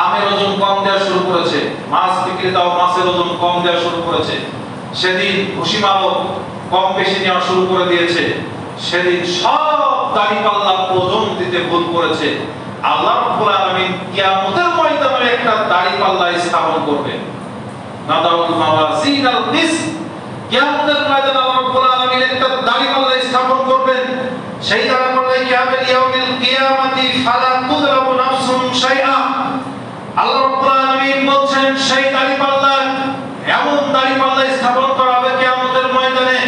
আমের ওজন কম দেওয়া শুরু করেছে, মাছ বিক্রেতাও মাছের ওজন কম দেওয়া শুরু করেছে। সেদিন ভুসিমালও কম বেশি নেওয়া শুরু করে দিয়েছে। সেদিন সব দাড়িপাল্লা ওজন দিতে ভুল করেছে। আল্লাহ রাব্বুল আলামিন কিয়ামতের ময়দানে একটা দাড়িপাল্লা স্থাপন করবেন। নাদাউল মাওয়াজিনাল কিসত, কিয়ামতের ময়দানে আল্লাহ রাব্বুল আলামিন একটা দাড়িপাল্লা স্থাপন করবেন। সেই দাড়িপাল্লায় কিয়ামতের ইয়াউমিল কিয়ামাতি ফালা তুযলামু নাফসুন শাইআ। আল্লাহ রাব্বুল আলামিন বলছেন সেই দাড়িপাল্লা, এমন দাড়িপাল্লা স্থাপন করা হবে কিয়ামতের ময়দানে,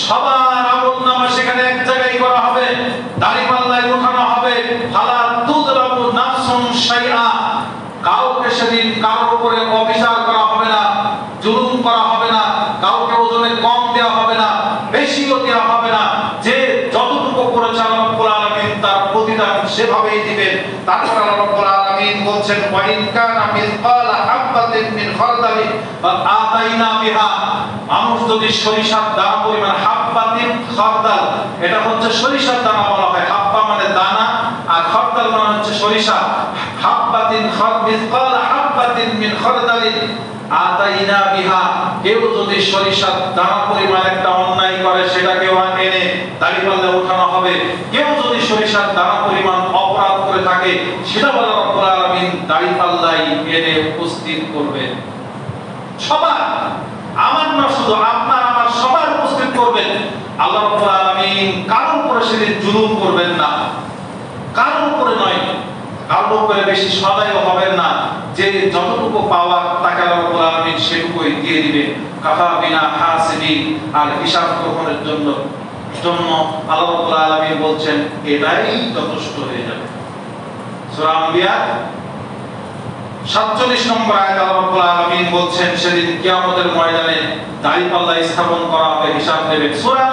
সবার আমলনামা সেখানে এক জায়গায় করা হবে, দাড়িপাল্লায় উঠানো হবে। ফালা তুযলামু নাফসুন শাইআ, কাউকে সেদিন কারোর উপরে অবিচার করা হবে না, জুলুম করা হবে না, কাউকে ওজনে কম দেওয়া হবে না, বেশিও দেওয়া হবে না। যে যতটুকু করেছে আল্লাহ রাব্বুল আলামিন তার প্রতিদান সেভাবেই দিবেন। তারপর আল্লাহ রাব্বুল আলামিন বলছেন ওয়া ইন কানা মিসকালা হাববাতিন মিন খারদালি ফাআতাইনা বিহা। মানুষ যদি সরিষার দানা পরিমাণ, হাববাতিন খারদাল, এটা হচ্ছে সরিষার দানা বলা হয়। হাব্বা মানে দানা আর খারদাল মানে হচ্ছে সরিষা। হাববাতিন মিসকালা হাববাতিন মিন খারদালি আতাইনা বিহা, কেউ যদি সরিষার দানা পরিমাণ একটা অন্যায় করে সেটাকেও এনে দাড়িপাল্লা উঠানো হবে। কেউ যদি সরিষার দানা পরিমাণ অপরাধ করে থাকে সেটা আল্লাহ রাব্বুল আলামিন দাড়িপাল্লাই এনে উপস্থিত করবেন। সবার, আমার না শুধু আপনার আমার সবার উপস্থিত করবেন। আল্লাহ রাব্বুল আলামিন কারোর উপরে সেদিন জুলুম করবেন না, কারোর উপরে নয়, কারোর উপরে বেশি সদয় হবেন না। যে যতটুকু পাওয়ার তাকে আল্লাহ রাব্বুল আলামিন সেটুকুই দিয়ে দিবেন। কাফা বিনা হাসিবিন, আর হিসাব গ্রহণের জন্য আল্লাহ রাব্বুল আলামিন বলছেন এটাই যথেষ্ট হয়ে যাবে। সূরা আম্বিয়া 47 নম্বর আয়াতে আল্লাহ রাব্বুল আলামিন বলছেন সেদিন কিয়ামতের ময়দানে দাড়িপাল্লা স্থাপন করা হবে, হিসাব নেবে। সূরা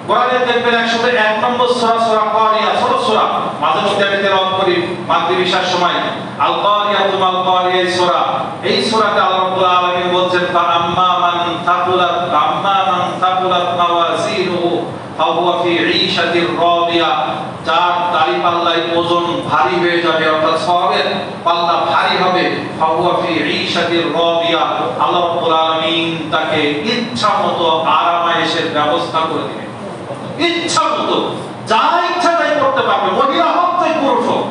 কোরআনে দেখবেন 101 নম্বর সূরা, সূরা কারিয়া, ছোট সূরা, মাঝে মধ্যে আমি তেলাওয়াত করি মাগরিব ইশার সময়। আল কারিয়া তুমাল কারিয়া এই সূরা, এই সূরাতে আল্লাহ রাব্বুল আলামিন বলছেন ফা আম্মা মান থাকুলাত মাওয়াজিনুহু ফাহুয়া ফি ঈশাতির রাদিয়া। যার দাড়িপাল্লায় ওজন ভারী হয়ে যাবে, অর্থাৎ সওয়াবের পাল্লা ভারী হবে, ফাহুয়া ফি ঈশাতির রাদিয়া, আল্লাহ রাব্বুল আলামিন তাকে ইচ্ছামতো আরামায়েশের ব্যবস্থা করে দিবেন। ইচ্ছা মতো যা ইচ্ছা তাই করতে পারবে, মহিলা হোক চাই পুরুষ হোক।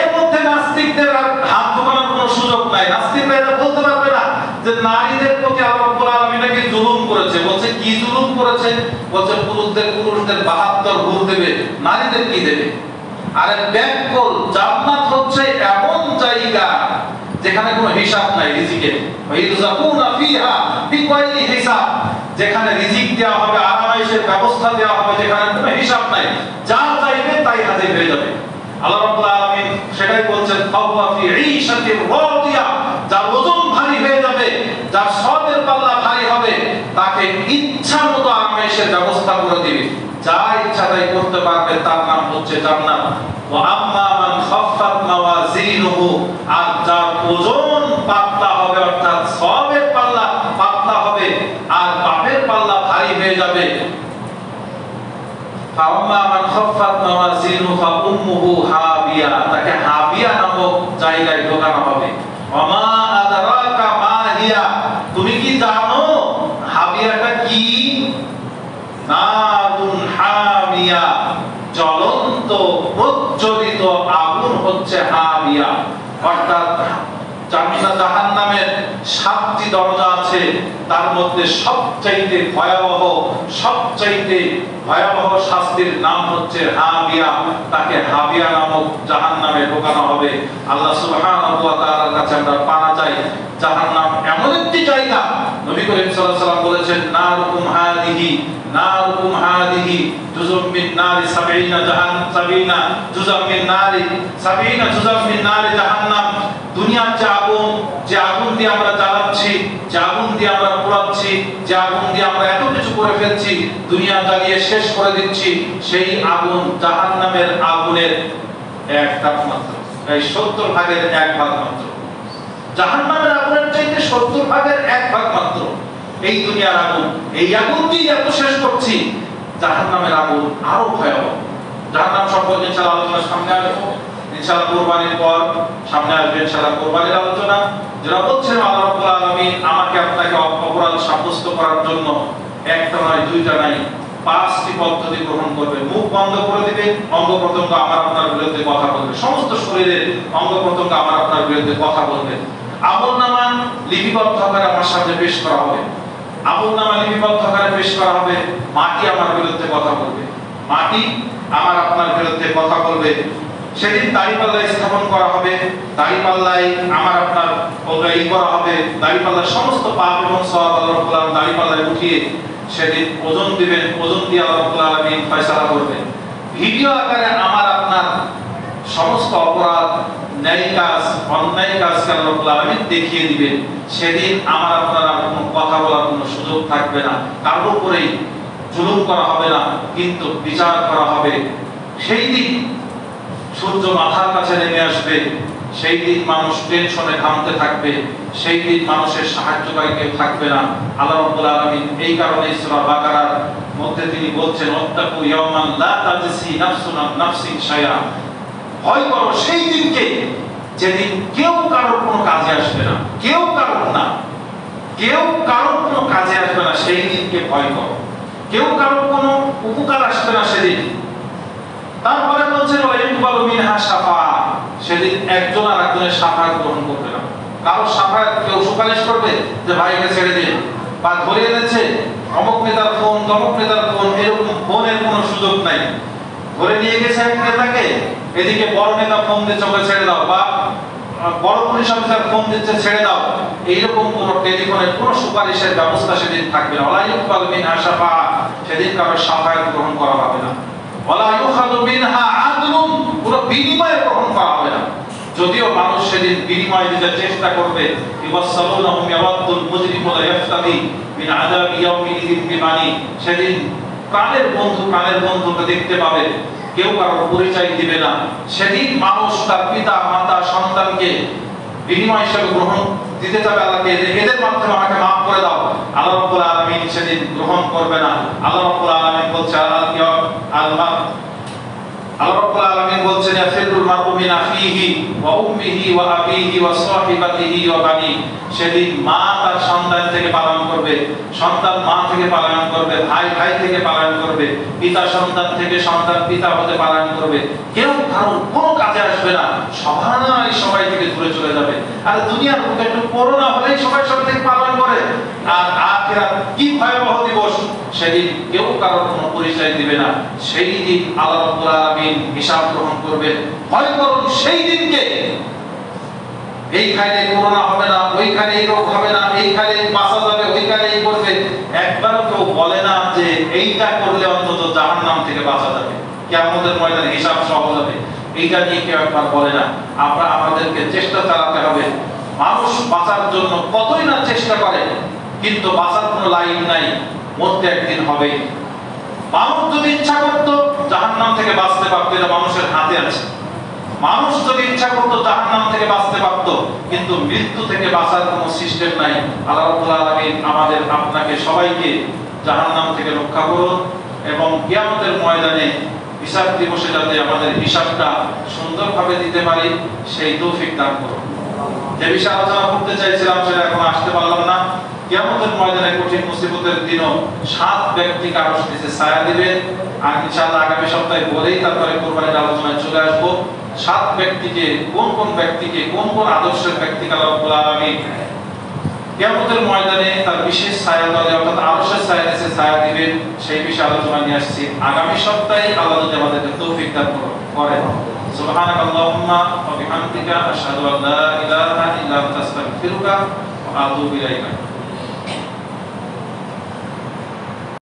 এর মধ্যে নাস্তিকদের আর হাত দোকানের কোনো সুযোগ নাই। নাস্তিকরা এটা বলতে পারবে না যে নারীদের প্রতি আল্লাহ রাব্বুল আলামিন নাকি জুলুম করেছে। বলছে কি জুলুম করেছে? বলছে পুরুষদের 72 হুর দেবে, নারীদের কি দেবে? আরে ব্যাকল, জান্নাত হচ্ছে এমন জায়গা যেখানে কোনো হিসাব নাই রিজিকের। ওয়াইরযাকুনা ফিহা বিগাইরি হিসাব, যেখানে রিজিক দেওয়া হবে, আরামায়েশের ব্যবস্থা দেওয়া হবে, যেখানে কোনো হিসাব নাই, যা চাইবে তাই হাজির হয়ে যাবে। আল্লাহ রাব্বুল আলামিন সেটাই বলছেন ফাহুয়া ফি ঈশাতির রাদিয়া, যার ওজন ভারী হয়ে যাবে, যার সওয়াবের পাল্লা ভারী হবে, তাকে ইচ্ছামতো আরামায়েশের ব্যবস্থা করে দিবে, যা ইচ্ছা তাই করতে পারবে, তার নাম হচ্ছে জান্নাত। ওয়া আম্মা মান খাফফাত মাওয়াজিনুহু, আর যার ওজন পাতলা হবে, অর্থাৎ সওয়াবের পাল্লা পাতলা হবে আর পাপের পাল্লা ভারী হয়ে যাবে, ফাম্মা মান খাফফাত মাওয়াজিনুহু ফাউম্মুহু হাবিয়া, তাকে হাবিয়া নামক জায়গায় ঢোকানো হবে। ওমা আদরাকা মা হিয়া, তুমি কি জানো হাবিয়াটা কি? নারুন হামিয়া, জ্বলন্ত প্রজ্বলিত আগুন হচ্ছে হাবিয়া। অর্থাৎ জান্নাত জাহান্নামের 7টি দরজা আছে, তার মধ্যে সবচাইতে ভয়াবহ শাস্তির নাম হচ্ছে হাবিয়া। তাকে হাবিয়া নামক জাহান্নামে ঢোকানো হবে। আল্লাহ সুবহানাহু ওয়া তাআলার কাছে আমরা পানা চাই। জাহান্নাম এমন একটি জায়গা, নবী করিম সাল্লাল্লাহু আলাইহি ওয়াসাল্লাম বলেছেন, নারুকুম হাদিহি জুজুম মিন নারি 70 জুজাম মিন নারি 70 জুজাম মিন নারি জাহান্নাম। দুনিয়ার যে আগুন দিয়ে আমরা জ্বালাচ্ছি, যে আগুন দিয়ে আমরা পোড়াচ্ছি, যে আগুন দিয়ে আমরা এত কিছু করে ফেলছি, দুনিয়া জ্বালিয়ে শেষ করে দিচ্ছি, সেই আগুন জাহান্নামের আগুনের 1 ভাগ মাত্র, এই 70 ভাগের 1 ভাগ মাত্র। জাহান্নামের আগুনের চাইতে 70 ভাগের 1 ভাগ মাত্র এই দুনিয়ার আগুন। এই আগুন দিয়ে এত শেষ করছি, জাহান্নামের আগুন আরো ভয়াবহ। জাহান্নাম সম্পর্কে ইনশাআল্লাহ আলোচনা সামনে আসবে, ইনশাআল্লাহ কুরবানির পর সামনে আসবে ইনশাআল্লাহ কুরবানির আলোচনা। যারা বলছেন আল্লাহ রাব্বুল আলামিন আমাকে আপনাকে অপরাধ সাব্যস্ত করার জন্য একটা নয়, দুইটা নাই, 5টি পদ্ধতি গ্রহণ করবে। মুখ বন্ধ করে দিবে, অঙ্গ প্রত্যঙ্গ আমার আপনার বিরুদ্ধে কথা বলবে, সমস্ত শরীরের অঙ্গ প্রত্যঙ্গ আমার আপনার বিরুদ্ধে কথা বলবে। আমলনামা লিপিবদ্ধ আকারে আমার সামনে পেশ করা হবে, আমলনামা লিপিবদ্ধ আকারে পেশ করা হবে। মাটি আমার বিরুদ্ধে কথা বলবে, মাটি আমার আপনার বিরুদ্ধে কথা বলবে। সেদিন দাড়িপাল্লা স্থাপন করা হবে, দাড়িপাল্লায় আমার আপনার করা হবে, দাড়িপাল্লার সমস্ত পাপ এবং সওয়াব আল্লাহ রাব্বুল আলামিন দাড়িপাল্লায় উঠিয়ে সেদিন ওজন দিবেন, ওজন দিয়ে আল্লাহ রাব্বুল আলামিন ফয়সালা করবেন। ভিডিও আকারে আমার আপনার সমস্ত অপরাধ, ন্যায় কাজ, অন্যায় কাজকে আল্লাহ রাব্বুল আলামিন দেখিয়ে দিবেন। সেদিন আমার আপনার আর কোনো কথা বলার কোনো সুযোগ থাকবে না, কারোর উপরেই জুলুম করা হবে না, কিন্তু বিচার করা হবে। সেই দিন সূর্য মাথার কাছে নেমে আসবে, সেই দিন মানুষ টেনশনে ঘামতে থাকবে, সেই দিন মানুষের সাহায্যকারী কেউ থাকবে না। আল্লাহ রাব্বুল আলামিন এই কারণে সূরা বাকারার মধ্যে তিনি বলছেন, ওয়াত্তাকু ইয়াওমান লা তাজসি নাফসুন আন নাফসিন শাইআ, ভয় করো সেই দিনকে যেদিন কেউ কারোর কোনো কাজে আসবে না, কেউ কারোর কোনো কাজে আসবে না, সেই দিনকে ভয় করো। কেউ কারোর কোনো উপকার আসবে না সেদিন। তারপরে বলছেন ওয়াইকুবালু মিনহা শাফাআ, সেদিন একজন আর একজনের শাফাআত গ্রহণ করবে না। কারো শাফাআত কেউ সুপারিশ করবে যে ভাইকে ছেড়ে দিন, বা ধরে এনেছে অমুক নেতার ফোন, তমুক নেতার ফোন, এরকম ফোনের কোনো সুযোগ নাই। ধরে নিয়ে গেছে এক নেতাকে, এদিকে বড় নেতা ফোন দিচ্ছে ওকে ছেড়ে দাও, বা বড় পুলিশ অফিসার ফোন দিচ্ছে ছেড়ে দাও, এইরকম কোনো টেলিফোনের কোনো সুপারিশের ব্যবস্থা সেদিন থাকবে না। ওয়াইকুবালু মিনহা শাফাআ, সেদিন কারো শাফাআত গ্রহণ করা হবে না। ওয়ালা ইউখাযু মিনহা আদলুন, পুরো বিনিময় গ্রহণ করা হবে না। যদিও মানুষ সেদিন বিনিময় দিতে চেষ্টা করবে, ইওয়াসালুনাহুম ইয়াওয়াদ্দুল মুজরিমু লা ইফতাদি মিন আযাবি ইয়াউমিযিন বিমানি, সেদিন প্রাণের বন্ধুকে দেখতে পাবে, কেউ কারোর পরিচয় দিবে না। সেদিন মানুষ তার পিতা, মাতা, সন্তানকে বিনিময় হিসেবে গ্রহণ দিতে যাবে আল্লাহকে, এদের মাধ্যমে আমাকে মাফ করে দাও। আল্লাহ রাব্বুল আলামিন সেদিন গ্রহণ করবে না। আল্লাহ রাব্বুল আলামিন বলছে আল্লাহ রাব্বুল আলামিন বলছেন, ইয়াফিরুল মারউ মিন আখিহি ওয়া উম্মিহি ওয়া আবিহি ওয়া সাহিবাতিহি ওয়া বানি, সেদিন মা তার সন্তান থেকে পালন করবে, সন্তান মা থেকে পালন করবে, ভাই থেকে পালন করবে, পিতা সন্তান থেকে সন্তান পিতা হতে পালন করবে। কেউ কারোর কোনো কাজে আসবে না, সবাই থেকে দূরে চলে যাবে। আর দুনিয়ার বুকে একটু করোনা হলেই সবাই সব থেকে পালন করে। আর আখিরাত কি ভয়াবহ দিবস, সেদিন কেউ কারোর কোনো পরিচয় দিবে না। সেই দিন আল্লাহ রাব্বুল আলামিন হিসাব গ্রহণ করবেন। ভয় করুন সেই দিনকে। এইখানে করোনা হবে না, ওইখানে এই রোগ হবে না, এইখানে বাঁচা যাবে, ওইখানে এই করবে, একবারও কেউ বলে না যে এইটা করলে অন্তত জাহান্নাম থেকে বাঁচা যাবে, কিয়ামতের ময়দানে হিসাব সহজ হবে, এইটা নিয়ে কেউ একবার বলে না। আমরা আমাদেরকে চেষ্টা চালাতে হবে। মানুষ বাঁচার জন্য কতই না চেষ্টা করে, কিন্তু বাঁচার কোনো লাইন নাই, মরতে একদিন হবেই। মানুষ যদি ইচ্ছা করতো জাহান্নাম থেকে বাঁচতে পারতো, এটা মানুষের হাতে আছে। মানুষ যদি ইচ্ছা করতো জাহান্নাম থেকে বাঁচতে পারতো, কিন্তু মৃত্যু থেকে বাঁচার কোনো সিস্টেম নাই। আল্লাহ রাব্বুল আলামিন আমাদের আপনাকে সবাইকে জাহান্নাম থেকে রক্ষা করুন, এবং কিয়ামতের ময়দানে হিসাব দিবসে যাতে আমাদের হিসাবটা সুন্দরভাবে দিতে পারি সেই তৌফিক দান করুন। যে বিষয়ে আলোচনা করতে চাইছিলাম সেটা এখন আসতে পারলাম না। কিয়ামতের ময়দানে কঠিন মুসিবতের দিনও 7 ব্যক্তিকে আরশ নিচে ছায়া দিবেন। আর ইনশাআল্লাহ আগামী সপ্তাহে বলেই তারপরে কুরবানির আলোচনায় চলে আসবো। সাত ব্যক্তিকে, কোন কোন ব্যক্তিকে, কোন কোন আদর্শের ব্যক্তিকে আল্লাহ রাব্বুল আলামিন কিয়ামতের ময়দানে তার বিশেষ ছায়া তলে অর্থাৎ আরশের ছায়া নিচে ছায়া দিবেন, সেই বিষয়ে আলোচনা নিয়ে আসছি। আগামী সপ্তাহে আল্লাহ যদি আমাদেরকে তৌফিক দান করেন। সুবহানাকাল্লাহুম্মা ওয়া বিহামদিকা আশহাদু আল্লা ইলাহা ইল্লা আনতা আস্তাগফিরুকা ওয়া আতুবু ইলাইকা।